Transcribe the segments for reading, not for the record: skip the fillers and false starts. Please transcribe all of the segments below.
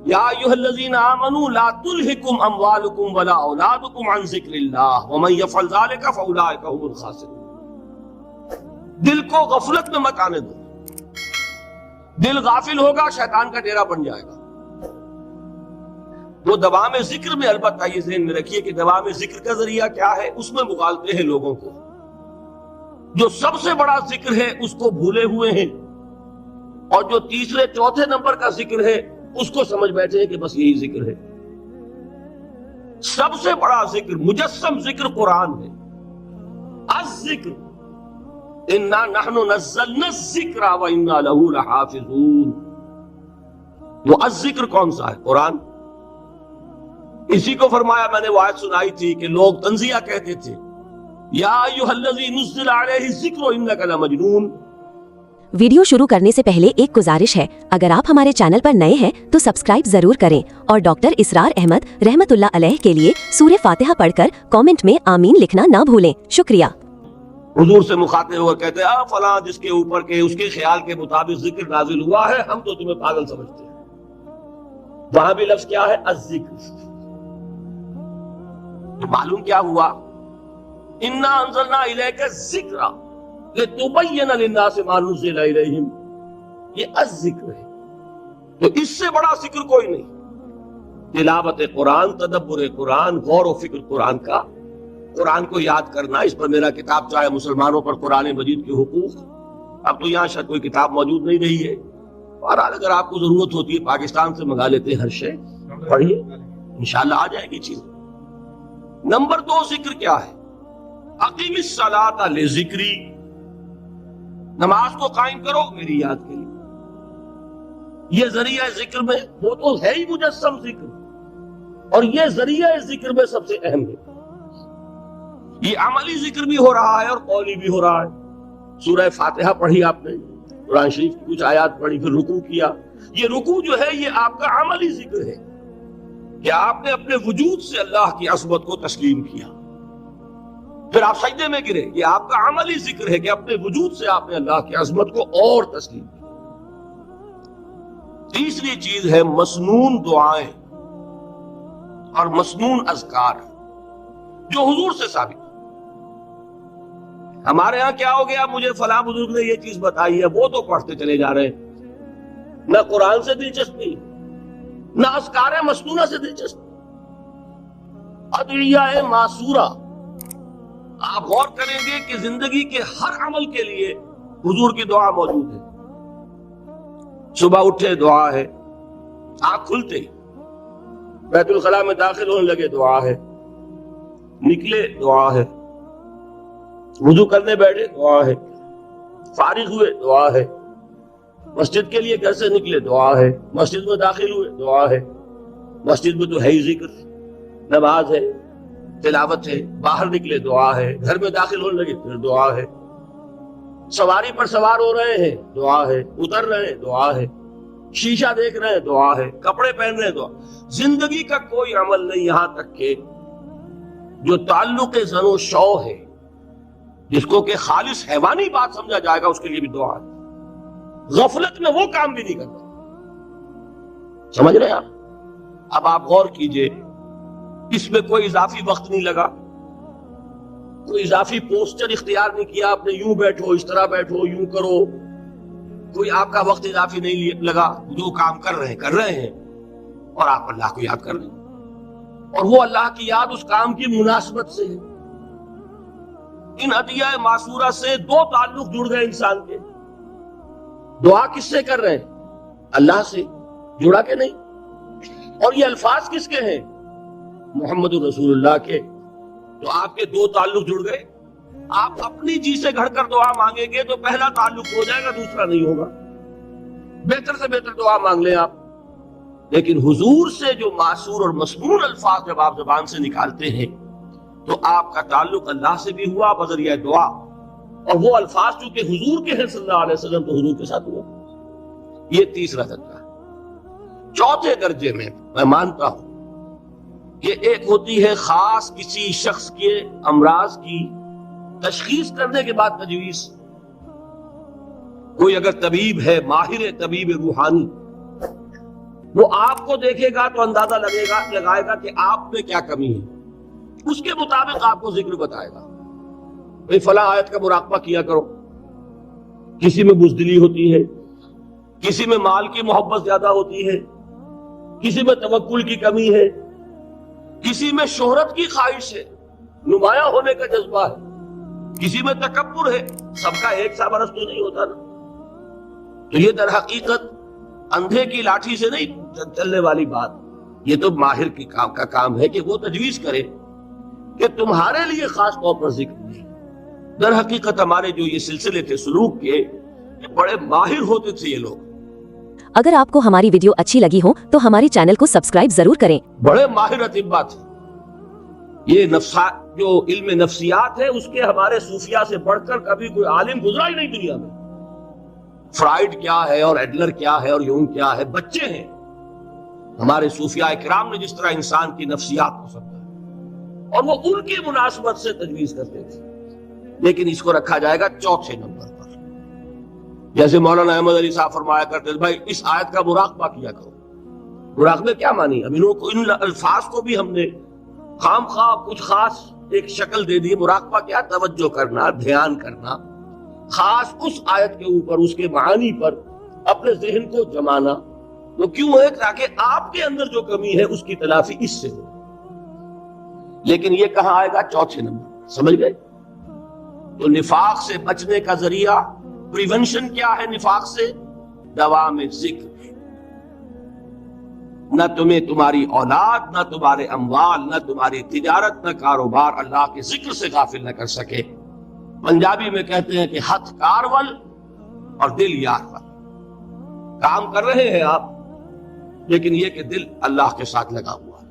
یا ایھا الذین آمنوا لا تلہکم اموالکم ولا اولادکم عن ذکر اللہ ومن یفعل ذلک فاولئک هم الخاسرون. دل کو غفلت میں مت آنے دو. دل غافل ہوگا شیطان کا ڈیرا بن جائے گا. وہ دوام ذکر میں، البتہ یہ ذہن میں رکھیے کہ دوام ذکر کا ذریعہ کیا ہے، اس میں مغالطے ہیں لوگوں کو. جو سب سے بڑا ذکر ہے اس کو بھولے ہوئے ہیں، اور جو تیسرے چوتھے نمبر کا ذکر ہے اس کو سمجھ بیٹھے ہیں کہ بس یہی ذکر ہے. سب سے بڑا ذکر، مجسم ذکر قرآن ہے. الذکر انا نحن نزلنا الذکر وانا له لحافظون. وہ الذکر کون سا ہے؟ قرآن. اسی کو فرمایا، میں نے وہ آیت سنائی تھی کہ لوگ تنزیہ کہتے تھے، یا ایھا الذی نزل علیہ الذکر انک لمجنون. ویڈیو شروع کرنے سے پہلے ایک گزارش ہے، اگر آپ ہمارے چینل پر نئے ہیں تو سبسکرائب ضرور کریں اور ڈاکٹر اسرار احمد رحمت اللہ علیہ کے لیے سورہ فاتحہ پڑھ کر کامنٹ میں آمین لکھنا نہ بھولیں. شکریہ. حضور سے مخاطب ہو کر کہتے ہیں فلاں جس کے اوپر کے اس کے خیال کے مطابق ذکر نازل ہوا ہے، ہم تو تمہیں پاگل سمجھتے ہیں. وہاں بھی لفظ کیا ہے؟ الذکر. تو معلوم کیا ہوا؟ انا انزلنا الیک الذکر لتبین للناس ما نزل الیہم. یہ الذکر ہے. تو اس سے بڑا ذکر کوئی نہیں. تلاوت قرآن، تدبر قرآن، غور و فکر قرآن کا، قرآن کو یاد کرنا. اس پر میرا کتاب چاہے مسلمانوں پر قرآن مجید کے حقوق، اب تو یہاں شاید کوئی کتاب موجود نہیں رہی ہے. بہرحال اگر آپ کو ضرورت ہوتی ہے پاکستان سے منگا لیتے ہیں ہر شے، پڑھیے انشاءاللہ آ جائے گی چیز. نمبر 2 ذکر کیا ہے؟ اقیم الصلاۃ لذکری. نماز کو قائم کرو میری یاد کے لیے. یہ ذریعہ ذکر میں وہ تو ہے ہی مجسم ذکر، اور یہ ذریعہ ذکر میں سب سے اہم ہے. یہ عملی ذکر بھی ہو رہا ہے اور قولی بھی ہو رہا ہے. سورہ فاتحہ پڑھی آپ نے، قرآن شریف کی کچھ آیات پڑھی، پھر رکوع کیا. یہ رکوع جو ہے یہ آپ کا عملی ذکر ہے کہ آپ نے اپنے وجود سے اللہ کی عظمت کو تسلیم کیا. پھر آپ سجدے میں گرے، یہ آپ کا عملی ذکر ہے کہ اپنے وجود سے آپ نے اللہ کی عظمت کو اور تسلیم کیا. تیسری چیز ہے مسنون دعائیں اور مسنون اذکار جو حضور سے ثابت. ہمارے ہاں کیا ہو گیا؟ مجھے فلاں بزرگ نے یہ چیز بتائی ہے، وہ تو پڑھتے چلے جا رہے ہیں. نہ قرآن سے دلچسپی، نہ اذکار مسنونہ سے دلچسپی. ادعیہ معصورہ. آپ غور کریں گے کہ زندگی کے ہر عمل کے لیے حضور کی دعا موجود ہے. صبح اٹھے دعا ہے، آنکھ کھلتے بیت الخلاء میں داخل ہونے لگے دعا ہے، نکلے دعا ہے، وضو کرنے بیٹھے دعا ہے، فارغ ہوئے دعا ہے، مسجد کے لیے گھر سے نکلے دعا ہے، مسجد میں داخل ہوئے دعا ہے. مسجد میں تو ہے ہی ذکر، نماز ہے، تلاوت ہے. باہر نکلے دعا ہے، گھر میں داخل ہونے لگے پھر دعا ہے. سواری پر سوار ہو رہے ہیں دعا ہے، اتر رہے ہیں دعا ہے، شیشہ دیکھ رہے ہیں دعا ہے، کپڑے پہن رہے ہیں دعا. زندگی کا کوئی عمل نہیں یہاں تک کہ جو تعلق زن و شو ہے، جس کو کہ خالص حیوانی بات سمجھا جائے گا، اس کے لیے بھی دعا ہے. غفلت میں وہ کام بھی نہیں کرتا. سمجھ رہے ہیں آپ؟ اب آپ غور کیجئے، اس میں کوئی اضافی وقت نہیں لگا، کوئی اضافی پوسچر اختیار نہیں کیا آپ نے، یوں بیٹھو، اس طرح بیٹھو، یوں کرو. کوئی آپ کا وقت اضافی نہیں لگا. جو کام کر رہے ہیں اور آپ اللہ کو یاد کر رہے ہیں، اور وہ اللہ کی یاد اس کام کی مناسبت سے ہے. ان ادعیہ معصورہ سے 2 تعلق جڑ گئے انسان کے. دعا کس سے کر رہے ہیں؟ اللہ سے. جڑا کہ نہیں؟ اور یہ الفاظ کس کے ہیں؟ محمد رسول اللہ کے. تو آپ کے 2 تعلق جڑ گئے. آپ اپنی جی سے گھڑ کر دعا مانگیں گے تو پہلا تعلق ہو جائے گا، دوسرا نہیں ہوگا. بہتر سے بہتر دعا مانگ لیں آپ. لیکن حضور سے جو معصور اور مسنون الفاظ جب آپ زبان سے نکالتے ہیں تو آپ کا تعلق اللہ سے بھی ہوا بذریعہ دعا، اور وہ الفاظ چونکہ حضور کے ہیں صلی اللہ علیہ وسلم تو حضور کے ساتھ ہوا. یہ تیسرا درجہ. چوتھے درجے میں میں مانتا ہوں کہ ایک ہوتی ہے خاص کسی شخص کے امراض کی تشخیص کرنے کے بعد تجویز. کوئی اگر طبیب ہے، ماہر طبیب روحانی، وہ آپ کو دیکھے گا تو اندازہ لگائے گا کہ آپ میں کیا کمی ہے، اس کے مطابق آپ کو ذکر بتائے گا. بھئی فلاں آیت کا مراقبہ کیا کرو. کسی میں بزدلی ہوتی ہے، کسی میں مال کی محبت زیادہ ہوتی ہے، کسی میں توکل کی کمی ہے، کسی میں شہرت کی خواہش ہے، نمایاں ہونے کا جذبہ ہے، کسی میں تکبر ہے. سب کا ایک سا برس تو نہیں ہوتا نا. تو یہ در حقیقت اندھے کی لاٹھی سے نہیں چلنے والی بات. یہ تو ماہر کی کا کام ہے کہ وہ تجویز کرے کہ تمہارے لیے خاص طور پر ذکر نہیں. در حقیقت ہمارے جو یہ سلسلے تھے سلوک کے، یہ بڑے ماہر ہوتے تھے یہ لوگ. اگر آپ کو ہماری ویڈیو اچھی لگی ہو تو ہمارے چینل کو سبسکرائب ضرور کریں. بڑے ماہر اطباء تھے. یہ جو علم نفسیات ہے اس کے ہمارے صوفیاء سے بڑھ کر کبھی کوئی عالم گزرا ہی نہیں دنیا میں. فرائیڈ کیا ہے اور ایڈلر کیا ہے اور یونگ کیا ہے، بچے ہیں. ہمارے صوفیاء کرام نے جس طرح انسان کی نفسیات کو سمجھا اور وہ ان کی مناسبت سے تجویز کرتے تھے. لیکن اس کو رکھا جائے گا چوتھے نمبر پر. جیسے مولانا احمد علی صاحب فرمایا کرتے تھے بھائی اس آیت کا مراقبہ کیا کرو. مراقبے کیا مانی؟ اب ان الفاظ کو بھی ہم نے خام خواہ کچھ خاص ایک شکل دے دی. مراقبہ کیا؟ توجہ کرنا، دھیان کرنا، خاص اس آیت کے اوپر، اس کے معانی پر اپنے ذہن کو جمانا. وہ کیوں ہے؟ تاکہ آپ کے اندر جو کمی ہے اس کی تلافی اس سے ہو. لیکن یہ کہاں آئے گا؟ چوتھے نمبر. سمجھ گئے؟ تو نفاق سے بچنے کا ذریعہ، پریونشن کیا ہے نفاق سے؟ دوام ذکر. نہ تمہیں تمہاری اولاد، نہ تمہارے اموال، نہ تمہاری تجارت، نہ کاروبار اللہ کے ذکر سے غافل نہ کر سکے. پنجابی میں کہتے ہیں کہ ہتھ کارول اور دل یارول. کام کر رہے ہیں آپ لیکن یہ کہ دل اللہ کے ساتھ لگا ہوا ہے.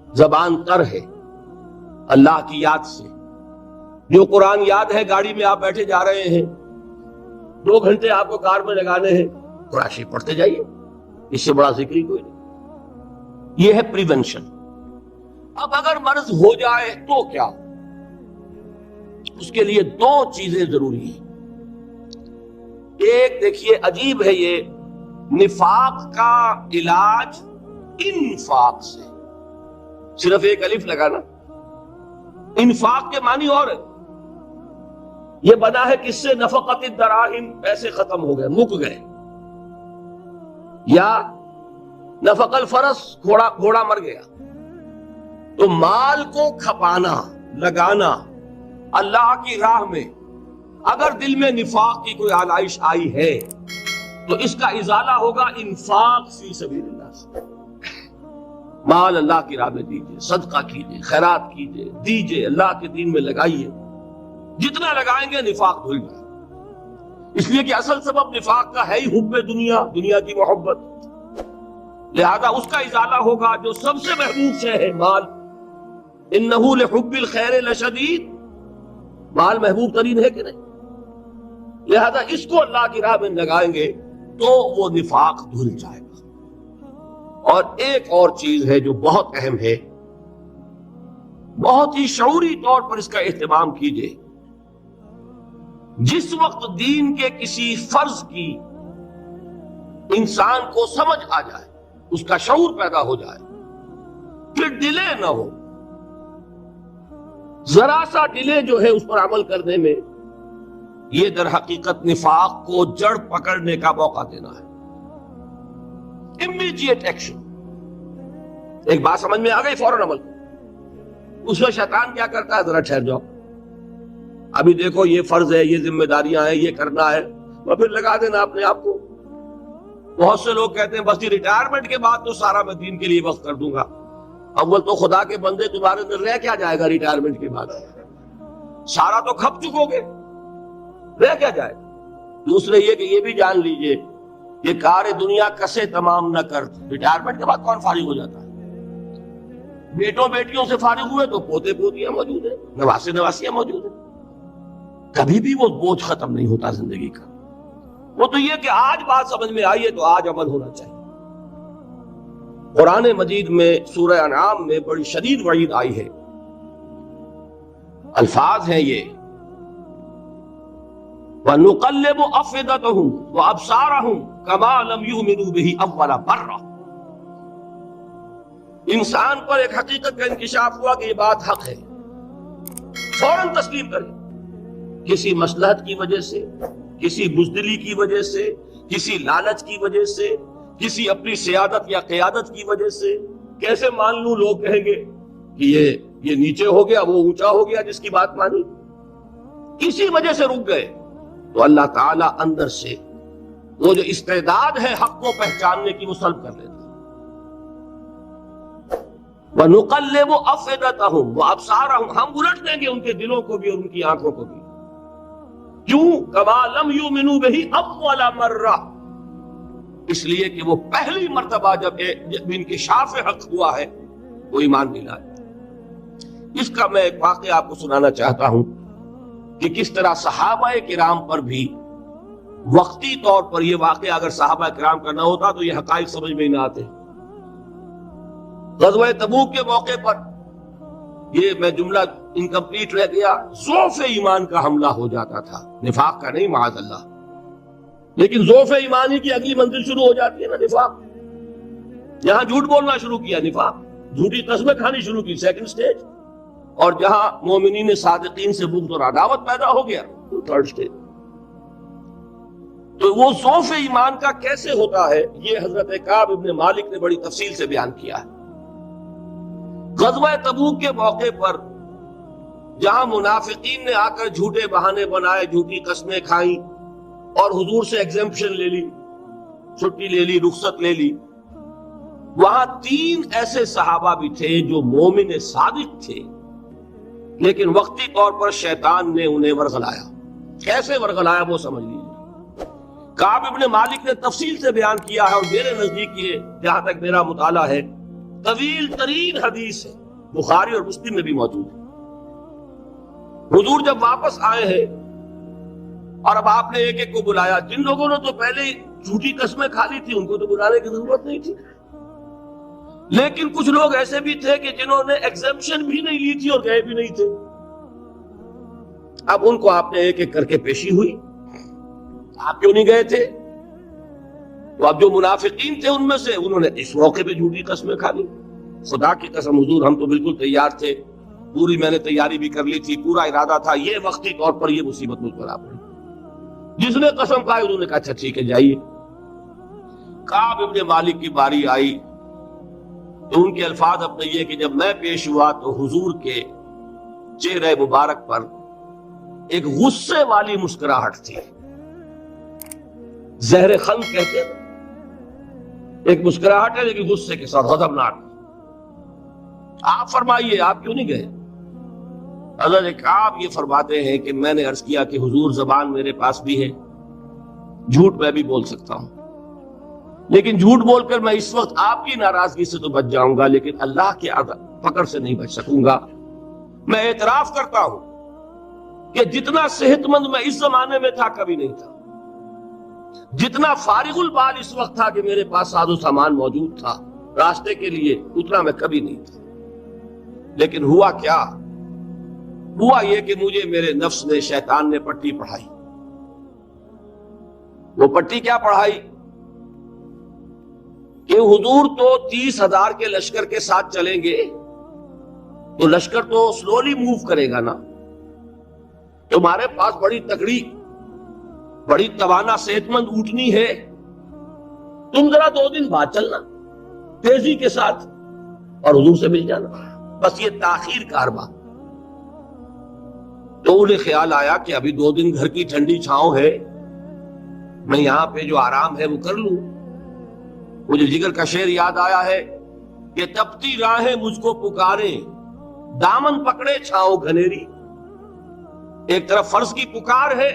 زبان تر ہے اللہ کی یاد سے. جو قرآن یاد ہے، گاڑی میں آپ بیٹھے جا رہے ہیں، 2 گھنٹے آپ کو کار میں لگانے ہیں، قرآن شریف پڑھتے جائیے. اس سے بڑا ذکر ہی کوئی نہیں. یہ ہے پریونشن. اب اگر مرض ہو جائے تو کیا؟ اس کے لیے 2 چیزیں ضروری ہیں. ایک دیکھیے عجیب ہے، یہ نفاق کا علاج انفاق سے. صرف ایک الف لگانا. انفاق کے معنی اور ہے. یہ بنا ہے کس سے؟ نفقت الدراہم، پیسے ختم ہو گئے، مک گئے. یا نفق الفرس، گھوڑا مر گیا. تو مال کو کھپانا، لگانا اللہ کی راہ میں. اگر دل میں نفاق کی کوئی آلائش آئی ہے تو اس کا ازالہ ہوگا انفاق فی سبیل اللہ سے. مال اللہ کی راہ میں دیجئے، صدقہ کیجئے، خیرات کیجئے، دیجئے، اللہ کے دین میں لگائیے. جتنا لگائیں گے نفاق دھل جائے. اس لیے کہ اصل سبب نفاق کا ہے ہی حب دنیا، دنیا کی محبت. لہذا اس کا ازالہ ہوگا جو سب سے محبوب شے ہے، مال. انہ لحب الخیر لشدید. مال محبوب ترین ہے کہ نہیں؟ لہذا اس کو اللہ کی راہ میں لگائیں گے تو وہ نفاق دھل جائے گا. اور ایک اور چیز ہے جو بہت اہم ہے، بہت ہی شعوری طور پر اس کا اہتمام کیجئے. جس وقت دین کے کسی فرض کی انسان کو سمجھ آ جائے، اس کا شعور پیدا ہو جائے، پھر ڈیلے نہ ہو. ذرا سا ڈیلے جو ہے اس پر عمل کرنے میں، یہ در حقیقت نفاق کو جڑ پکڑنے کا موقع دینا ہے. Immediate action. ایک بات سمجھ میں آ گئی، فوراً عمل. اس میں شیطان کیا کرتا ہے؟ ذرا ٹھہر جاؤ، ابھی دیکھو یہ فرض ہے، یہ ذمہ داریاں ہیں، یہ کرنا ہے، اور پھر لگا دینا اپنے آپ کو. بہت سے لوگ کہتے ہیں بس یہ ریٹائرمنٹ کے بعد تو سارا میں دین کے لیے وقت کر دوں گا. اول تو خدا کے بندے تمہارے اندر رہ کیا جائے گا ریٹائرمنٹ کے بعد؟ سارا تو کھپ چکو گے، رہ کیا جائے. دوسرے یہ کہ یہ بھی جان لیجئے یہ کار دنیا کسے تمام نہ کر. ریٹائرمنٹ کے بعد کون فارغ ہو جاتا ہے؟ بیٹوں بیٹیوں سے فارغ ہوئے تو پوتے پوتیاں موجود ہیں، نواسے نواسیاں موجود ہیں. کبھی بھی وہ بوجھ ختم نہیں ہوتا زندگی کا. وہ تو یہ کہ آج بات سمجھ میں آئی ہے تو آج عمل ہونا چاہیے. قرآن مجید میں سورہ انعام میں بڑی شدید وعید آئی ہے. الفاظ ہیں یہ، وَنُقَلِّبُ أَفْئِدَتَهُمْ وَأَبْصَارَهُمْ كَمَا لَمْ يُؤْمِنُوا بِهِ أَوَّلَ مَرَّةٍ. انسان پر ایک حقیقت کا انکشاف ہوا کہ یہ بات حق ہے، فوراً تسلیم کرے. کسی مصلحت کی وجہ سے، کسی بزدلی کی وجہ سے، کسی لالچ کی وجہ سے، کسی اپنی سیادت یا قیادت کی وجہ سے کیسے مان لوں؟ لوگ کہیں گے کہ یہ نیچے ہو گیا، وہ اونچا ہو گیا جس کی بات مانی. کسی وجہ سے رک گئے تو اللہ تعالیٰ اندر سے وہ جو استعداد ہے حق کو پہچاننے کی وہ سلب کر لیتا. وَنُقَلِّبُ أَفْئِدَتَهُمْ وَأَبْصَارَهُمْ، ہم الٹ دیں گے ان کے دلوں کو بھی اور ان کی آنکھوں کو بھی. کیوں؟ كَمَا لَمْ يُؤْمِنُوا بِهِ أَوَّلَ مَرَّةٍ، اس لیے کہ وہ پہلی مرتبہ جب انکشاف حق ہوا ہے وہ ایمان نہیں لائے. اس کا میں ایک واقعہ آپ کو سنانا چاہتا ہوں کہ کس طرح صحابہ کرام پر بھی وقتی طور پر یہ واقعہ اگر صحابہ کرام کا نہ ہوتا تو یہ حقائق سمجھ میں ہی نہ آتے. غزوہ تبوک کے موقع پر یہ میں جملہ انکمپلیٹ رہ گیا، ضعف ایمان کا حملہ ہو جاتا تھا، نفاق کا نہیں معاذ اللہ، لیکن ضعف ایمانی کی اگلی منزل شروع ہو جاتی ہے نا، نفاق. یہاں جھوٹ بولنا شروع کیا، نفاق، جھوٹی قسمیں کھانی شروع کی، سیکنڈ سٹیج. اور جہاں مومنین صادقین سے بغض اور عداوت پیدا ہو گیا، تھرڈ سٹیج. تو وہ ضعف ایمان کا کیسے ہوتا ہے یہ حضرت کعب ابن مالک نے بڑی تفصیل سے بیان کیا ہے. غزوہ تبوک کے موقع پر جہاں منافقین نے آ کر جھوٹے بہانے بنائے، جھوٹی قسمیں کھائیں اور حضور سے ایگزمپشن لے لی، چھٹی لے لی، رخصت لے لی، وہاں 3 ایسے صحابہ بھی تھے جو مومن صادق تھے، لیکن وقتی طور پر شیطان نے انہیں ورغلایا. کیسے ورغلایا وہ سمجھ لیجیے. کعب ابن مالک نے تفصیل سے بیان کیا ہے اور میرے نزدیک یہ جہاں تک میرا مطالعہ ہے طویل ترین حدیث ہے، بخاری اور مسلم میں بھی موجود ہے. حضور جب واپس آئے ہیں اور اب آپ نے ایک ایک کو بلایا، جن لوگوں نے تو پہلے جھوٹی قسمیں کھا لی تھی ان کو تو بلانے کی ضرورت نہیں تھی، لیکن کچھ لوگ ایسے بھی تھے کہ جنہوں نے ایگزمپشن بھی نہیں لی تھی اور گئے بھی نہیں تھے. اب ان کو آپ نے ایک ایک کر کے پیشی ہوئی، آپ کیوں نہیں گئے تھے؟ تو اب جو منافقین تھے ان میں سے انہوں نے اس موقع پہ جھوٹی قسمیں کھا لی. خدا کی قسم حضور ہم تو بالکل تیار تھے، پوری میں نے تیاری بھی کر لی تھی، پورا ارادہ تھا، یہ وقتی طور پر یہ مصیبت مجھ پر آ پڑی. جس نے قسم کھائی انہوں نے کہا اچھا ٹھیک ہے جائیے. کعب ابن مالک کی باری آئی تو ان کے الفاظ اپنے یہ کہ جب میں پیش ہوا تو حضور کے چہرے مبارک پر ایک غصے والی مسکراہٹ تھی. زہر خلق کہتے ہیں، ایک مسکراہٹ ہے لیکن غصے کے ساتھ، غضبناک. آپ فرمائیے آپ کیوں نہیں گئے؟ حضرت کعب یہ فرماتے ہیں کہ میں نے عرض کیا کہ حضور زبان میرے پاس بھی ہے، جھوٹ میں بھی بول سکتا ہوں، لیکن جھوٹ بول کر میں اس وقت آپ کی ناراضگی سے تو بچ جاؤں گا لیکن اللہ کے پکڑ سے نہیں بچ سکوں گا. میں اعتراف کرتا ہوں کہ جتنا صحت مند میں اس زمانے میں تھا کبھی نہیں تھا، جتنا فارغ البال اس وقت تھا کہ میرے پاس ساز و سامان موجود تھا راستے کے لیے، اتنا میں کبھی نہیں تھا. لیکن ہوا کیا؟ ہوا یہ کہ مجھے میرے نفس نے، شیطان نے پٹی پڑھائی. وہ پٹی کیا پڑھائی کہ حضور تو 30,000 کے لشکر کے ساتھ چلیں گے تو لشکر تو سلولی موو کرے گا نا، تمہارے پاس بڑی تگڑی، بڑی توانا صحت مند اونٹنی ہے، تم ذرا 2 دن بعد چلنا تیزی کے ساتھ اور حضور سے مل جانا، بس یہ تاخیر کا اربا. تو انہیں خیال آیا کہ ابھی 2 دن گھر کی ٹھنڈی چھاؤں ہے، میں یہاں پہ جو آرام ہے وہ کر لوں. مجھے جگر کا شعر یاد آیا ہے کہ تپتی راہیں مجھ کو پکاریں، دامن پکڑے چھاؤں گھنیری. ایک طرف فرض کی پکار ہے،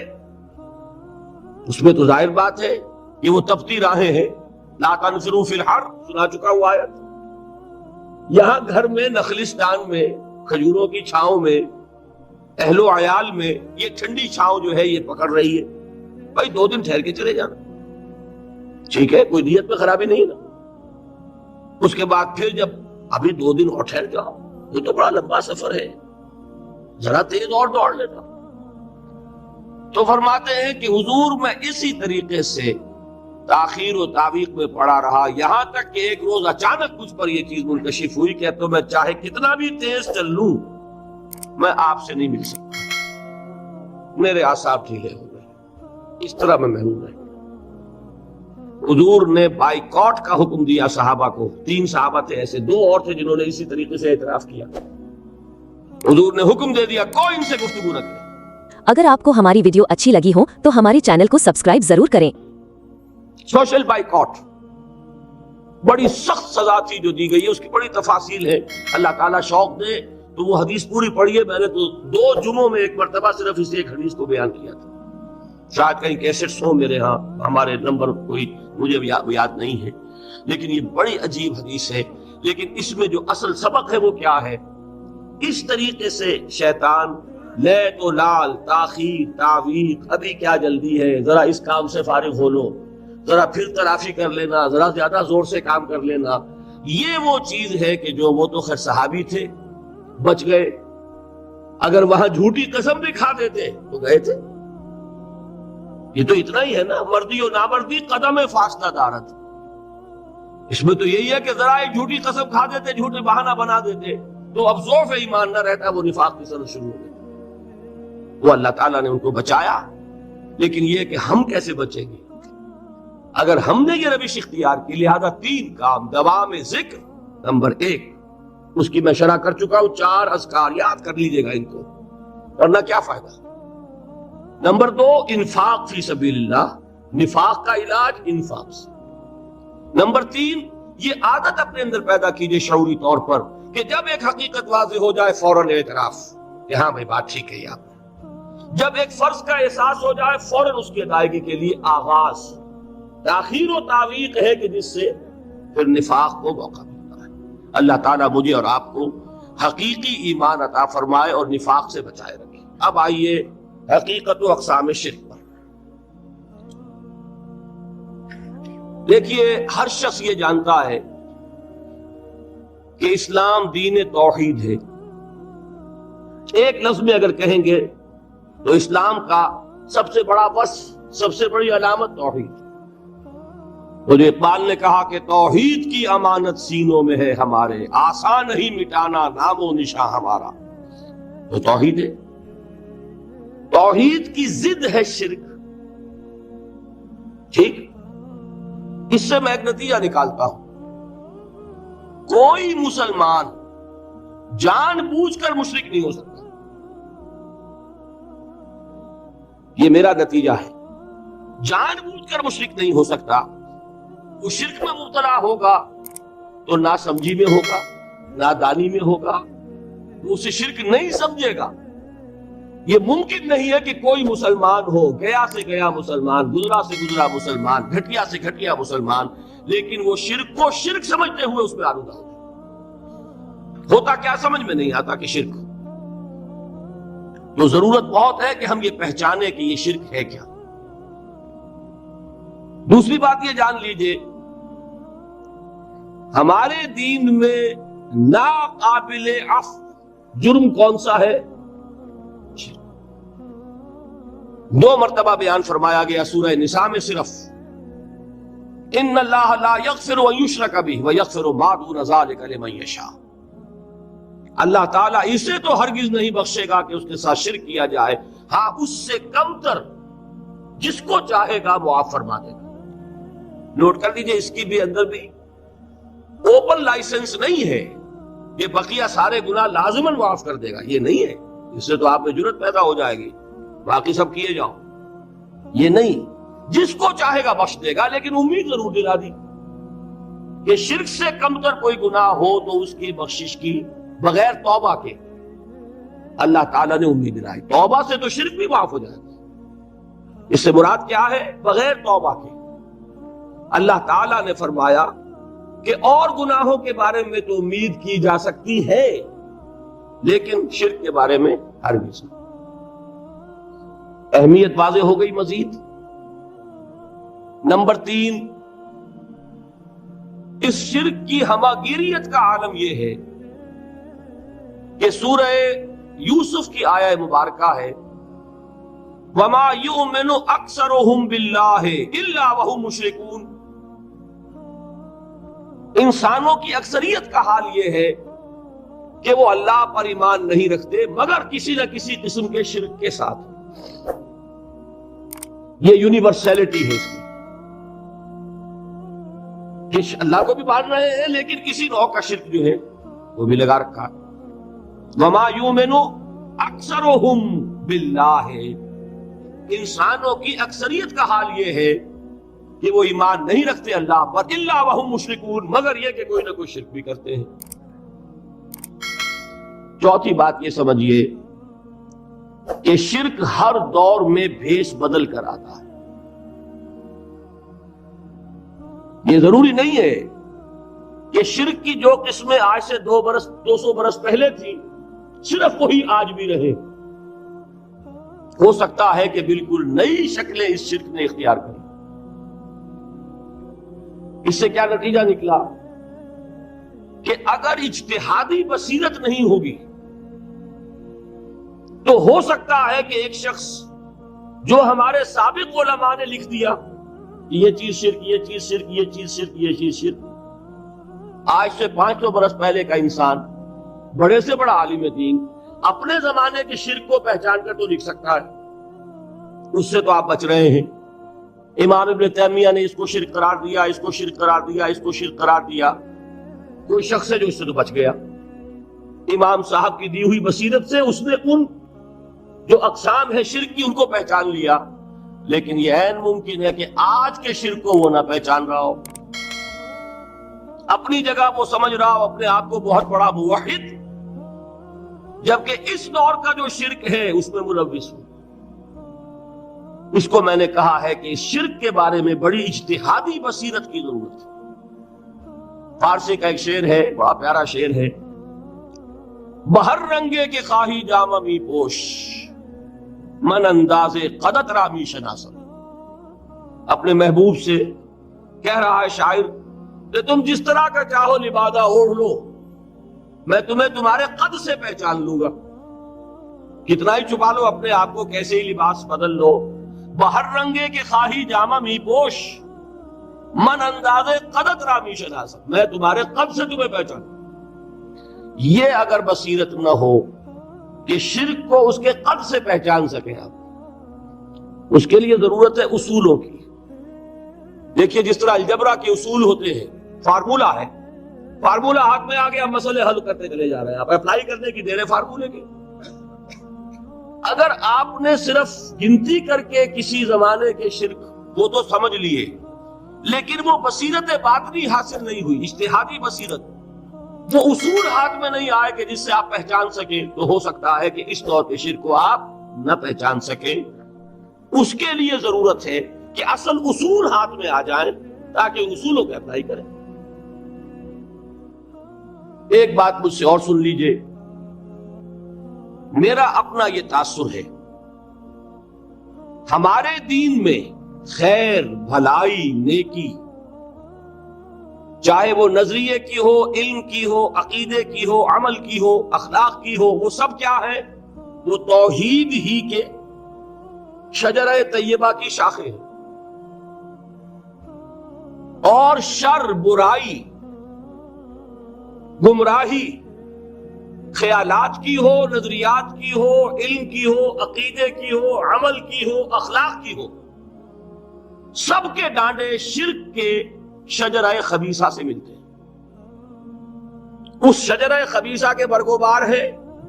اس میں تو ظاہر بات ہے کہ وہ تپتی راہیں ہیں. لا تنفروا فی الحر سنا چکا ہوا آیت. یہاں گھر میں، نخلستان میں، کھجوروں کی چھاؤں میں، اہل و عیال میں یہ ٹھنڈی چھاؤں جو ہے یہ پکڑ رہی ہے. بھائی 2 دن ٹھہر کے چلے جانا، ٹھیک ہے، کوئی نیت میں خرابی نہیں نا. اس کے بعد پھر جب ابھی 2 دن اور ٹھہر جاؤ، یہ تو بڑا لمبا سفر ہے، ذرا تیز اور دوڑ لیتا. تو فرماتے ہیں کہ حضور میں اسی طریقے سے تاخیر و تعویق میں پڑا رہا، یہاں تک کہ ایک روز اچانک مجھ پر یہ چیز منکشف ہوئی کہ تو میں چاہے کتنا بھی تیز چل لوں میں آپ سے نہیں مل سکتا، میرے اعصاب ڈھیلے ہو گئے، اس طرح میں محروم رہ گیا۔ حضور نے بائیکاٹ کا حکم دیا صحابہ کو، 3 صحابہ تھے ایسے، 2 اور تھے جنہوں نے اسی طریقے سے اعتراف کیا۔ حضور نے حکم دے دیا کوئی ان سے گفتگو نہ کرے۔ اگر آپ کو ہماری ویڈیو اچھی لگی ہو تو ہمارے چینل کو سبسکرائب ضرور کریں۔ سوشل بائیکاٹ بڑی سخت سزا تھی جو دی گئی ہے، اس کی بڑی تفاصیل ہے، اللہ تعالیٰ شوق دے تو وہ حدیث پوری پڑھیے، میں نے تو 2 جمعوں میں ایک مرتبہ صرف اس ایک حدیث کو بیان کیا تھا، شاید کہیں کیسٹس ہوں میرے ہاں، ہمارے نمبر کوئی مجھے یاد نہیں ہے، لیکن یہ بڑی عجیب حدیث ہے۔ لیکن اس میں جو اصل سبق ہے وہ کیا ہے؟ اس طریقے سے شیطان لیت و لال، تاخیر، تعویق، ابھی کیا جلدی ہے، ذرا اس کام سے فارغ ہو لو، ذرا پھر تلافی کر لینا، ذرا زیادہ زور سے کام کر لینا، یہ وہ چیز ہے کہ جو وہ تو خیر صحابی تھے بچ گئے، اگر وہاں جھوٹی قسم بھی کھا دیتے تو گئے تھے۔ یہ تو اتنا ہی ہے نا، مردی و نامردی قدم فاصلہ دارت، اس میں تو یہی ہے کہ ذرا ایک جھوٹی قسم کھا دیتے، جھوٹے بہانہ بنا دیتے تو اب ضعف ایمان نہ رہتا، وہ نفاق کی طرف شروع ہو گئی۔ وہ اللہ تعالیٰ نے ان کو بچایا، لیکن یہ کہ ہم کیسے بچیں گے اگر ہم نے یہ روش اختیار کی؟ لہذا 3 کام، دوام ذکر نمبر 1، اس کی میں شرح کر چکا ہوں، 4 اذکار یاد کر لیجئے گا ان کو، ورنہ کیا فائدہ۔ نمبر 2، انفاق فی سبیل اللہ، نفاق کا علاج انفاق سے۔ نمبر 3، یہ عادت اپنے اندر پیدا کیجئے شعوری طور پر کہ جب ایک حقیقت واضح ہو جائے فوراً اعتراف کہ ہاں بھائی بات ٹھیک ہے آپ نے، جب ایک فرض کا احساس ہو جائے فوراً اس کی ادائیگی کے لیے آغاز۔ تاخیر و تعویق ہے کہ جس سے پھر نفاق کو موقع ملتا ہے۔ اللہ تعالیٰ مجھے اور آپ کو حقیقی ایمان عطا فرمائے اور نفاق سے بچائے رکھے۔ اب آئیے حقیقت و اقسام شرک پر۔ دیکھیے، ہر شخص یہ جانتا ہے کہ اسلام دین توحید ہے۔ ایک لفظ میں اگر کہیں گے تو اسلام کا سب سے بڑا وصف، سب سے بڑی علامت توحید۔ تو جو اقبال نے کہا کہ توحید کی امانت سینوں میں ہے ہمارے، آسان نہیں مٹانا نام و نشاں ہمارا، تو توحید ہے۔ توحید کی ضد ہے شرک، ٹھیک؟ اس سے میں ایک نتیجہ نکالتا ہوں، کوئی مسلمان جان بوجھ کر مشرک نہیں ہو سکتا، یہ میرا نتیجہ ہے۔ جان بوجھ کر مشرک نہیں ہو سکتا، وہ شرک میں مبتلا ہوگا تو ناسمجھی میں ہوگا، نادانی میں ہوگا، وہ اسے شرک نہیں سمجھے گا۔ یہ ممکن نہیں ہے کہ کوئی مسلمان ہو، گیا سے گیا مسلمان، گزرا سے گزرا مسلمان، گھٹیا سے گھٹیا مسلمان، لیکن وہ شرک کو شرک سمجھتے ہوئے اس میں آلودہ ہو۔ ہوتا کیا سمجھ میں نہیں آتا کہ شرک، تو ضرورت بہت ہے کہ ہم یہ پہچانیں کہ یہ شرک ہے کیا۔ دوسری بات یہ جان لیجئے، ہمارے دین میں ناقابل عفو جرم کون سا ہے؟ 2 مرتبہ بیان فرمایا گیا سورہ نساء میں صرف، ان اللہ لا یغفر ان یشرک بہ ویغفر ما دون ذلک لمن یشاء۔ اللہ تعالیٰ اسے تو ہرگز نہیں بخشے گا کہ اس کے ساتھ شرک کیا جائے، ہاں اس سے کم تر جس کو چاہے گا معاف فرما دے گا۔ نوٹ کر لیجئے، اس کی بھی اندر بھی اوپن لائسنس نہیں ہے یہ بقیہ سارے گناہ لازماً معاف کر دے گا، یہ نہیں ہے۔ اس سے تو آپ میں جرت پیدا ہو جائے گی باقی سب کیے جاؤ، یہ نہیں، جس کو چاہے گا بخش دے گا، لیکن امید ضرور دلا دی کہ شرک سے کم تر کوئی گناہ ہو تو اس کی بخشش کی بغیر توبہ کے اللہ تعالیٰ نے امید دلائی۔ توبہ سے تو شرک بھی معاف ہو جائے گا، اس سے مراد کیا ہے؟ بغیر توبہ کے۔ اللہ تعالیٰ نے فرمایا کہ اور گناہوں کے بارے میں تو امید کی جا سکتی ہے، لیکن شرک کے بارے میں ہرگز نہیں۔ اہمیت واضح ہو گئی مزید۔ نمبر 3، اس شرک کی ہماگیریت کا عالم یہ ہے کہ سورہ یوسف کی آیہ مبارکہ ہے، وما یؤمن اکثرهم باللہ الا وهم مشرکون، انسانوں کی اکثریت کا حال یہ ہے کہ وہ اللہ پر ایمان نہیں رکھتے مگر کسی نہ کسی قسم کے شرک کے ساتھ۔ یہ یونیورسلٹی ہے اس کی کہ اللہ کو بھی مان رہے ہیں لیکن کسی نوع کا شرک جو ہے وہ بھی لگا رکھا۔ وما یؤمن اکثرهم باللہ، انسانوں کی اکثریت کا حال یہ ہے کہ وہ ایمان نہیں رکھتے اللہ پر، الا وهم مشرکون، مگر یہ کہ کوئی نہ کوئی شرک بھی کرتے ہیں۔ چوتھی بات یہ سمجھیے کہ شرک ہر دور میں بھیس بدل کر آتا ہے۔ یہ ضروری نہیں ہے کہ شرک کی جو قسمیں آج سے 200 برس پہلے تھی صرف وہی آج بھی رہے۔ ہو سکتا ہے کہ بالکل نئی شکلیں اس شرک نے اختیار کریں۔ اس سے کیا نتیجہ نکلا کہ اگر اجتہادی بصیرت نہیں ہوگی تو ہو سکتا ہے کہ ایک شخص جو ہمارے سابق علماء نے لکھ دیا کہ یہ چیز شرک، یہ چیز شرک، یہ چیز شرک، یہ چیز شرک، آج سے 500 برس پہلے کا انسان بڑے سے بڑا عالم دین اپنے زمانے کے شرک کو پہچان کر تو لکھ سکتا ہے، اس سے تو آپ بچ رہے ہیں۔ امام ابن تیمیہ نے اس کو شرک قرار دیا، اس کو شرک قرار دیا، اس کو شرک قرار دیا، کوئی شخص ہے جو اس سے تو بچ گیا۔ امام صاحب کی دی ہوئی بصیرت سے اس نے ان جو اقسام ہے شرک کی ان کو پہچان لیا، لیکن یہ عین ممکن ہے کہ آج کے شرک کو وہ نہ پہچان رہا ہو، اپنی جگہ وہ سمجھ رہا ہو اپنے آپ کو بہت بڑا موحد، جبکہ اس دور کا جو شرک ہے اس میں ملوث ہو۔ اس کو میں نے کہا ہے کہ اس شرک کے بارے میں بڑی اجتہادی بصیرت کی ضرورت ہے۔ فارسی کا ایک شعر ہے، بڑا پیارا شعر ہے، بہر رنگے کے خواہی جامہ می پوش، من انداز قدت رامی شناسم۔ اپنے محبوب سے کہہ رہا ہے شاعر کہ تم جس طرح کا چاہو لبادہ اوڑھ لو، میں تمہیں تمہارے قد سے پہچان لوں گا۔ کتنا ہی چھپا لو اپنے آپ کو، کیسے ہی لباس بدل لو، بہر رنگے کے خواہی جامہ می پوش، من انداز قدت رامی شناسم، میں تمہارے قد سے تمہیں پہچان۔ یہ اگر بصیرت نہ ہو کہ شرک کو اس کے قد سے پہچان سکیں آپ، اس کے لیے ضرورت ہے اصولوں کی۔ دیکھیے جس طرح الجبرا کے اصول ہوتے ہیں، فارمولا ہے، فارمولا ہاتھ میں آ گیا، مسئلے حل کرتے چلے جا رہے ہیں، آپ اپلائی کرنے کی دیر ہے فارمولے کے۔ اگر آپ نے صرف گنتی کر کے کسی زمانے کے شرک وہ تو سمجھ لیے، لیکن وہ بصیرت باطنی حاصل نہیں ہوئی، اجتہادی بصیرت، وہ اصول ہاتھ میں نہیں آئے کہ جس سے آپ پہچان سکیں، تو ہو سکتا ہے کہ اس دور کے شرک کو آپ نہ پہچان سکیں۔ اس کے لیے ضرورت ہے کہ اصل اصول ہاتھ میں آ جائیں تاکہ اصولوں کو اپلائی کریں۔ ایک بات مجھ سے اور سن لیجئے، میرا اپنا یہ تاثر ہے، ہمارے دین میں خیر، بھلائی، نیکی، چاہے وہ نظریے کی ہو، علم کی ہو، عقیدے کی ہو، عمل کی ہو، اخلاق کی ہو، وہ سب کیا ہے؟ وہ توحید ہی کے شجرہ طیبہ کی شاخیں ہیں۔ اور شر، برائی، گمراہی، خیالات کی ہو، نظریات کی ہو، علم کی ہو، عقیدے کی ہو، عمل کی ہو، اخلاق کی ہو، سب کے ڈانڈے شرک کے شجرہ خبیثہ سے ملتے ہیں۔ اس شجرہ خبیثہ کے برگوبار ہے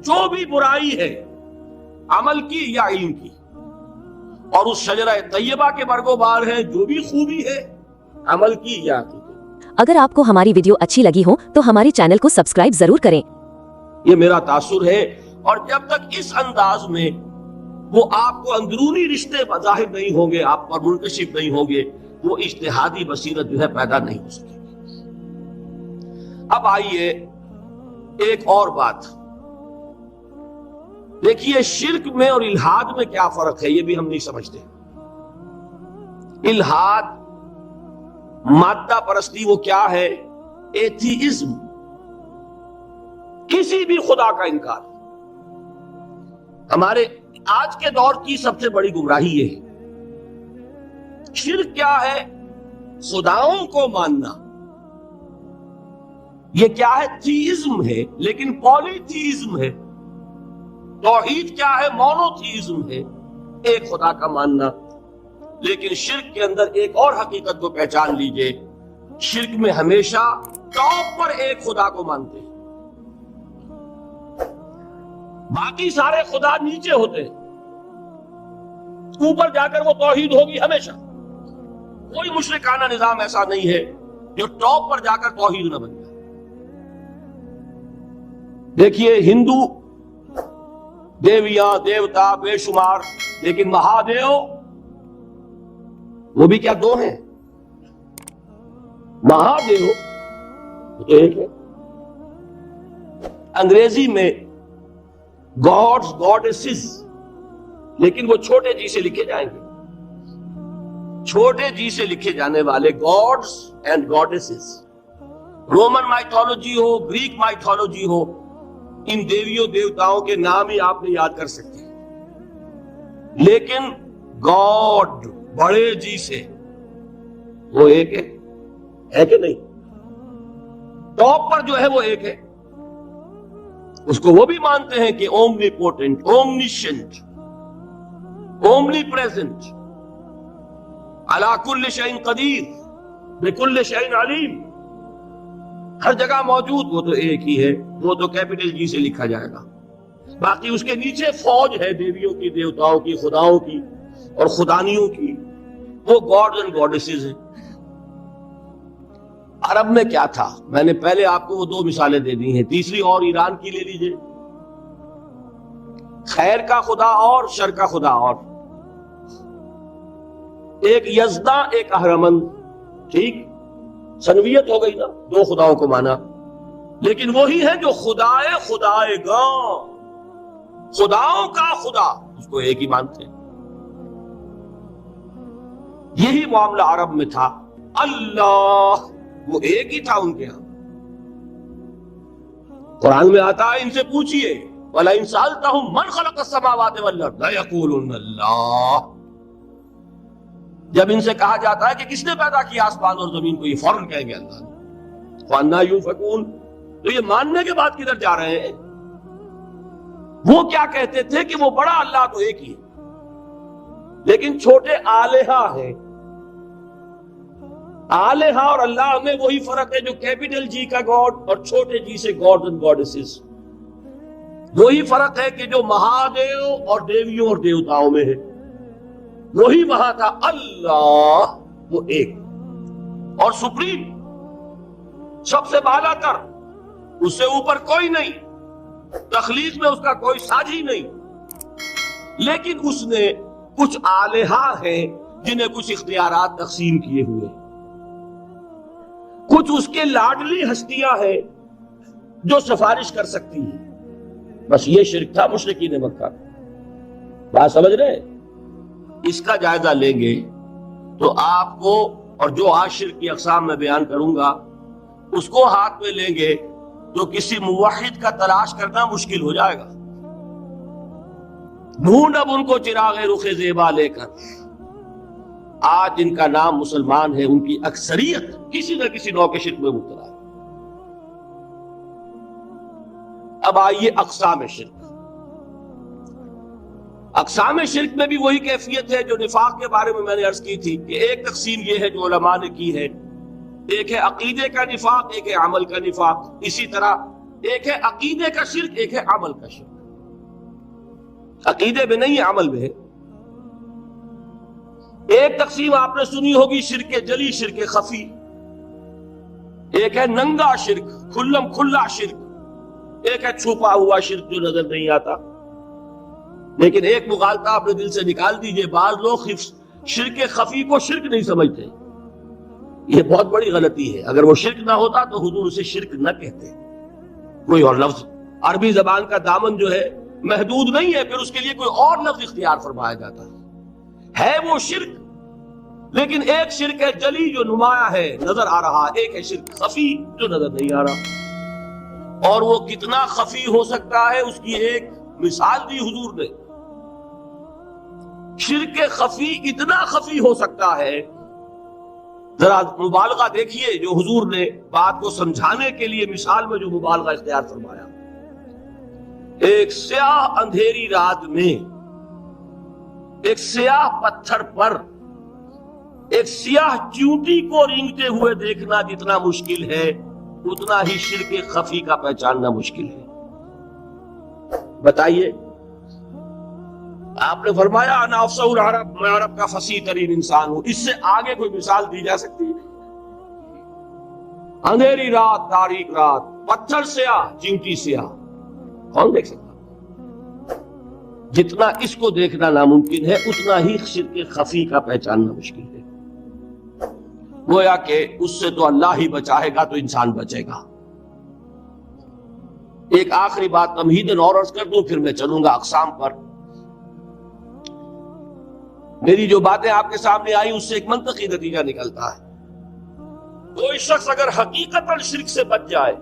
جو بھی برائی ہے، عمل کی یا علم کی، اور اس شجرہ طیبہ کے برگوبار ہے جو بھی خوبی ہے، عمل کی یا عقیدے۔ اگر آپ کو ہماری ویڈیو اچھی لگی ہو تو ہمارے چینل کو سبسکرائب ضرور کریں۔ یہ میرا تاثر ہے، اور جب تک اس انداز میں وہ آپ کو اندرونی رشتے ظاہر نہیں ہوں گے، آپ پر منکشف نہیں ہوں گے، وہ اجتہادی بصیرت جو ہے پیدا نہیں ہو سکے گی۔ اب آئیے ایک اور بات دیکھیے، شرک میں اور الحاد میں کیا فرق ہے، یہ بھی ہم نہیں سمجھتے۔ الحاد، مادہ پرستی، وہ کیا ہے؟ ایتھیزم، کسی بھی خدا کا انکار۔ ہمارے آج کے دور کی سب سے بڑی گمراہی یہ ہے۔ شرک کیا ہے؟ خداؤں کو ماننا۔ یہ کیا ہے؟ تھیزم ہے، لیکن پولی تھیزم ہے۔ توحید کیا ہے؟ مونو تھیزم ہے، ایک خدا کا ماننا۔ لیکن شرک کے اندر ایک اور حقیقت کو پہچان لیجئے، شرک میں ہمیشہ ٹاپ پر ایک خدا کو مانتے ہیں، باقی سارے خدا نیچے ہوتے ہیں، اوپر جا کر وہ توحید ہوگی ہمیشہ۔ کوئی مشرکانہ نظام ایسا نہیں ہے جو ٹاپ پر جا کر توحید نہ بن جائے۔ دیکھیے ہندو دیویاں دیوتا بے شمار، لیکن مہادیو وہ بھی کیا دو ہیں؟ مہادیو تو ایک ہے۔ انگریزی میں گاڈز گاڈیسز، لیکن وہ چھوٹے جی سے لکھے جائیں گے، چھوٹے جی سے لکھے جانے والے gods and goddesses. Roman mythology ہو، گریک مائتھولوجی ہو، ان دیویوں دیوتاؤں کے نام ہی آپ نے یاد کر سکتے ہیں، لیکن گاڈ بڑے جی سے وہ ایک ہے کہ نہیں؟ ٹاپ پر جو ہے وہ ایک ہے، اس کو وہ بھی مانتے ہیں کہ اومنی پوٹنٹ، اومنیشنٹ، اومنی پریزنٹ، علی کل شیء قدیر، بکل شیء علیم، ہر جگہ موجود، وہ تو ایک ہی ہے، وہ تو کیپٹل جی سے لکھا جائے گا۔ باقی اس کے نیچے فوج ہے دیویوں کی، دیوتاؤں کی، خداؤں کی اور خدانیوں کی، وہ گاڈز اینڈ گاڈیسز ہیں۔ عرب میں کیا تھا؟ میں نے پہلے آپ کو وہ دو مثالیں دے دی ہیں، تیسری اور ایران کی لے لیجئے۔ خیر کا خدا اور شر کا خدا اور، ایک یزداں ایک اہرمن، ٹھیک، سنویت ہو گئی نا، دو خداؤں کو مانا، لیکن وہی ہے جو خدائے خدائے گاں، خداؤں کا خدا، اس کو ایک ہی مانتے ہیں۔ یہی معاملہ عرب میں تھا، اللہ وہ ایک ہی تھا ان کے ہاں۔ قرآن میں آتا ہے ان سے پوچھئے وَلَئِن سَأَلْتَهُم مَّنْ خَلَقَ السَّمَاوَاتِ وَالْأَرْضَ لَيَقُولُنَّ اللَّهُ، جب ان سے کہا جاتا ہے کہ کس نے پیدا کیا آسمان اور زمین کو، یہ فوراً کہیں گے اللہ نے۔ وَأَنَّىٰ يُؤْفَكُونَ، تو یہ ماننے کے بعد کدھر جا رہے ہیں؟ وہ کیا کہتے تھے کہ وہ بڑا اللہ تو ایک ہی ہے، لیکن چھوٹے آلہہ ہیں۔ آلہہ اور اللہ میں وہی فرق ہے جو کیپٹل جی کا گاڈ اور چھوٹے جی سے گاڈ اینڈ گاڈیسز، وہی فرق ہے کہ جو مہادیو اور دیویوں اور دیوتاؤں میں ہے، وہی وہاں تھا اللہ وہ ایک اور سپریم، سب سے بالا تر، اس سے اوپر کوئی نہیں، تخلیق میں اس کا کوئی ساجی نہیں، لیکن اس نے کچھ آلہہ ہیں جنہیں کچھ اختیارات تقسیم کیے ہوئے، کچھ اس کے لاڈلی ہستیاں ہیں جو سفارش کر سکتی ہیں۔ بس یہ شرک تھا مشرکین مکہ۔ بات سمجھ رہے؟ اس کا جائزہ لیں گے تو آپ کو، اور جو آج شرک کی اقسام میں بیان کروں گا اس کو ہاتھ میں لیں گے تو کسی موحد کا تلاش کرنا مشکل ہو جائے گا۔ ڈھونڈ اب ان کو چراغ رخ زیبا لے کر، آج جن کا نام مسلمان ہے ان کی اکثریت کسی نہ کسی نوع کے شرک میں مبتلا ہے۔ اب آئیے اقسام شرک۔ اقسام شرک میں بھی وہی کیفیت ہے جو نفاق کے بارے میں نے عرض کی تھی کہ ایک تقسیم یہ ہے جو علماء نے کی ہے، ایک ہے عقیدے کا نفاق، ایک ہے عمل کا نفاق، اسی طرح ایک ہے عقیدے کا شرک، ایک ہے عمل کا شرک۔ عقیدے میں نہیں ہے، عمل میں ہے۔ ایک تقسیم آپ نے سنی ہوگی شرک جلی، شرک خفی، ایک ہے ننگا شرک، کھلم کھلا شرک، ایک ہے چھپا ہوا شرک جو نظر نہیں آتا۔ لیکن ایک مغالطہ اپنے دل سے نکال دیجئے، بعض لوگ شرک خفی کو شرک نہیں سمجھتے، یہ بہت بڑی غلطی ہے۔ اگر وہ شرک نہ ہوتا تو حضور اسے شرک نہ کہتے، کوئی اور لفظ، عربی زبان کا دامن جو ہے محدود نہیں ہے، پھر اس کے لیے کوئی اور لفظ اختیار فرمایا جاتا ہے وہ شرک۔ لیکن ایک شرک ہے جلی جو نمایاں ہے، نظر آ رہا، ایک ہے شرک خفی جو نظر نہیں آ رہا، اور وہ کتنا خفی ہو سکتا ہے اس کی ایک مثال دی حضور نے۔ شرک خفی اتنا خفی ہو سکتا ہے، ذرا مبالغہ دیکھیے جو حضور نے بات کو سمجھانے کے لیے مثال میں جو مبالغہ اختیار فرمایا. ایک سیاہ اندھیری رات میں ایک سیاہ پتھر پر ایک سیاہ چیونٹی کو رینگتے ہوئے دیکھنا جتنا مشکل ہے، اتنا ہی شرک خفی کا پہچاننا مشکل ہے. بتائیے، آپ نے فرمایا انا افصح العرب، میں عرب کا فصیح ترین انسان ہوں، اس سے آگے کوئی مثال دی جا سکتی ہے؟ اندھیری رات، تاریک رات، پتھر سیاہ، چیونٹی سیاہ، کون دیکھ سکتا؟ جتنا اس کو دیکھنا ناممکن ہے، اتنا ہی شرک خفی کا پہچاننا مشکل ہے. گویا کہ اس سے تو اللہ ہی بچائے گا تو انسان بچے گا. ایک آخری بات تمہیداً اور عرض کر دوں، پھر میں چلوں گا اقسام پر. میری جو باتیں آپ کے سامنے آئی اس سے ایک منطقی نتیجہ نکلتا ہے. کوئی شخص اگر حقیقتاً شرک سے بچ جائے،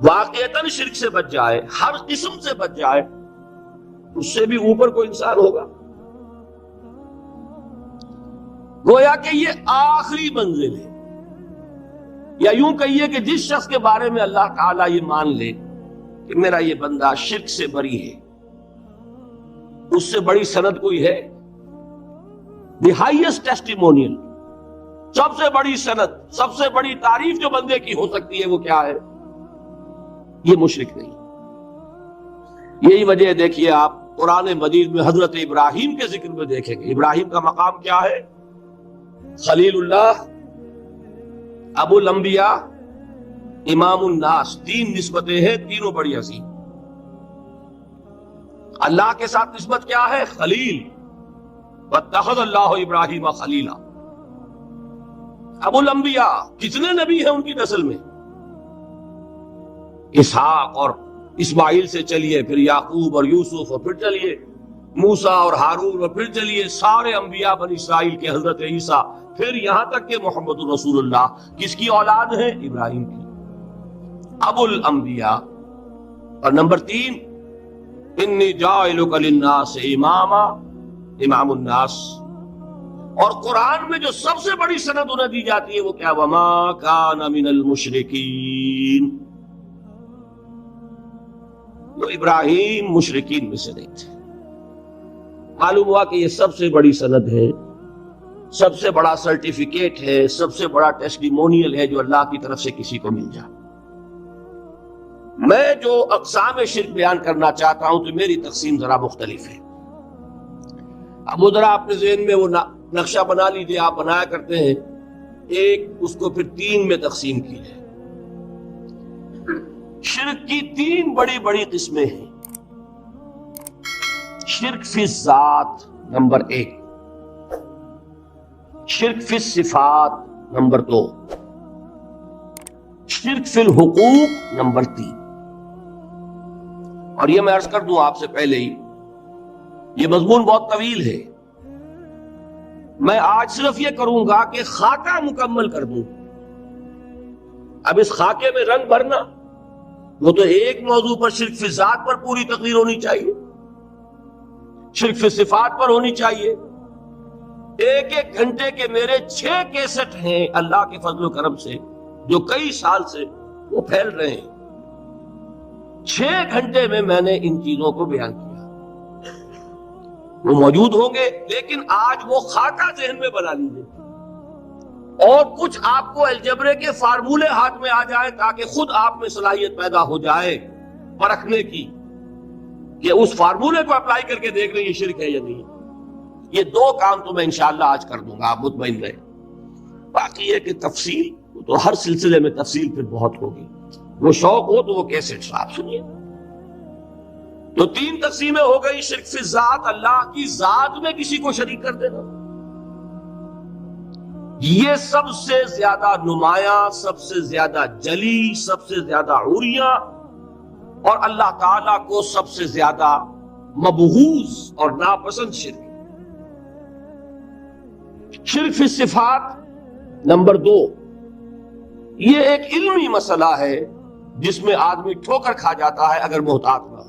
واقعتاً شرک سے بچ جائے، ہر قسم سے بچ جائے، اس سے بھی اوپر کوئی انسان ہوگا. گویا کہ یہ آخری منزل ہے. یا یوں کہیے کہ جس شخص کے بارے میں اللہ تعالیٰ یہ مان لے کہ میرا یہ بندہ شرک سے بری ہے، اس سے بڑی سند کوئی ہے؟ دی ہائیسٹ ٹیسٹیمونیل، سب سے بڑی سند، سب سے بڑی تعریف جو بندے کی ہو سکتی ہے وہ کیا ہے؟ یہ مشرک نہیں. یہی وجہ ہے، دیکھیے آپ قرآن مجید میں حضرت ابراہیم کے ذکر میں دیکھیں گے، ابراہیم کا مقام کیا ہے؟ خلیل اللہ، ابو الانبیاء، امام الناس. تین نسبتیں ہیں، تینوں بڑی عظیم. اللہ کے ساتھ نسبت کیا ہے؟ خلیل، واتخذ اللہ ابراہیم خلیلا. ابو الانبیاء، کتنے نبی ہیں ان کی نسل میں؟ اسحاق اور اسماعیل سے چلیے، پھر یعقوب اور یوسف، اور پھر چلیے موسیٰ اور ہارون، اور پھر چلیے سارے انبیاء بنی اسرائیل کے، حضرت عیسیٰ، پھر یہاں تک کہ محمد رسول اللہ کس کی اولاد ہے؟ ابراہیم کی. ابو الانبیاء. اور نمبر 3، انی جاعلک للناس اماما، امام الناس. اور قرآن میں جو سب سے بڑی سند انہیں دی جاتی ہے وہ کیا؟ وما کان من المشرکین. تو ابراہیم مشرکین میں سے نہیں تھے. معلوم ہوا کہ یہ سب سے بڑی سند ہے، سب سے بڑا سرٹیفکیٹ ہے، سب سے بڑا ٹیسٹیمونیل ہے جو اللہ کی طرف سے کسی کو مل جائے. میں جو اقسام شرک بیان کرنا چاہتا ہوں تو میری تقسیم ذرا مختلف ہے. اب ذرا اپنے ذہن میں وہ نقشہ بنا لیجیے، آپ بنایا کرتے ہیں. ایک اس کو پھر 3 میں تقسیم کیجیے. شرک کی 3 بڑی بڑی قسمیں ہیں. شرک فی الذات نمبر 1، شرک فی الصفات نمبر 2، شرک فی الحقوق نمبر 3. اور یہ میں عرض کر دوں آپ سے پہلے ہی، یہ مضمون بہت طویل ہے. میں آج صرف یہ کروں گا کہ خاکہ مکمل کر دوں. اب اس خاکے میں رنگ بھرنا، وہ تو ایک موضوع پر شرک فی ذات پر پوری تقریر ہونی چاہیے، شرک فی صفات پر ہونی چاہیے. ایک ایک گھنٹے کے میرے 6 کیسٹ ہیں اللہ کے فضل و کرم سے، جو کئی سال سے وہ پھیل رہے ہیں. 6 گھنٹے میں میں نے ان چیزوں کو بیان کیا. وہ موجود ہوں گے، لیکن آج وہ خاکہ ذہن میں بنا لیجیے، اور کچھ آپ کو الجبرے کے فارمولے ہاتھ میں آ جائیں تاکہ خود آپ میں صلاحیت پیدا ہو جائے پرکھنے کی کہ اس فارمولے کو اپلائی کر کے دیکھ لیں یہ شرک ہے یا نہیں. یہ 2 کام تو میں انشاءاللہ آج کر دوں گا، آپ مطمئن رہیں. باقی یہ کہ تفصیل تو ہر سلسلے میں تفصیل پھر بہت ہوگی. وہ شوق ہو تو وہ کیسٹ آپ سنیے. تو 3 تقسیمیں ہو گئی. شرک فی ذات، اللہ کی ذات میں کسی کو شریک کر دینا. یہ سب سے زیادہ نمایاں، سب سے زیادہ جلی، سب سے زیادہ عریاں، اور اللہ تعالیٰ کو سب سے زیادہ مبغوض اور ناپسند شرک. شرک فی صفات نمبر 2، یہ ایک علمی مسئلہ ہے، جس میں آدمی ٹھوکر کھا جاتا ہے اگر محتاط نہ ہو.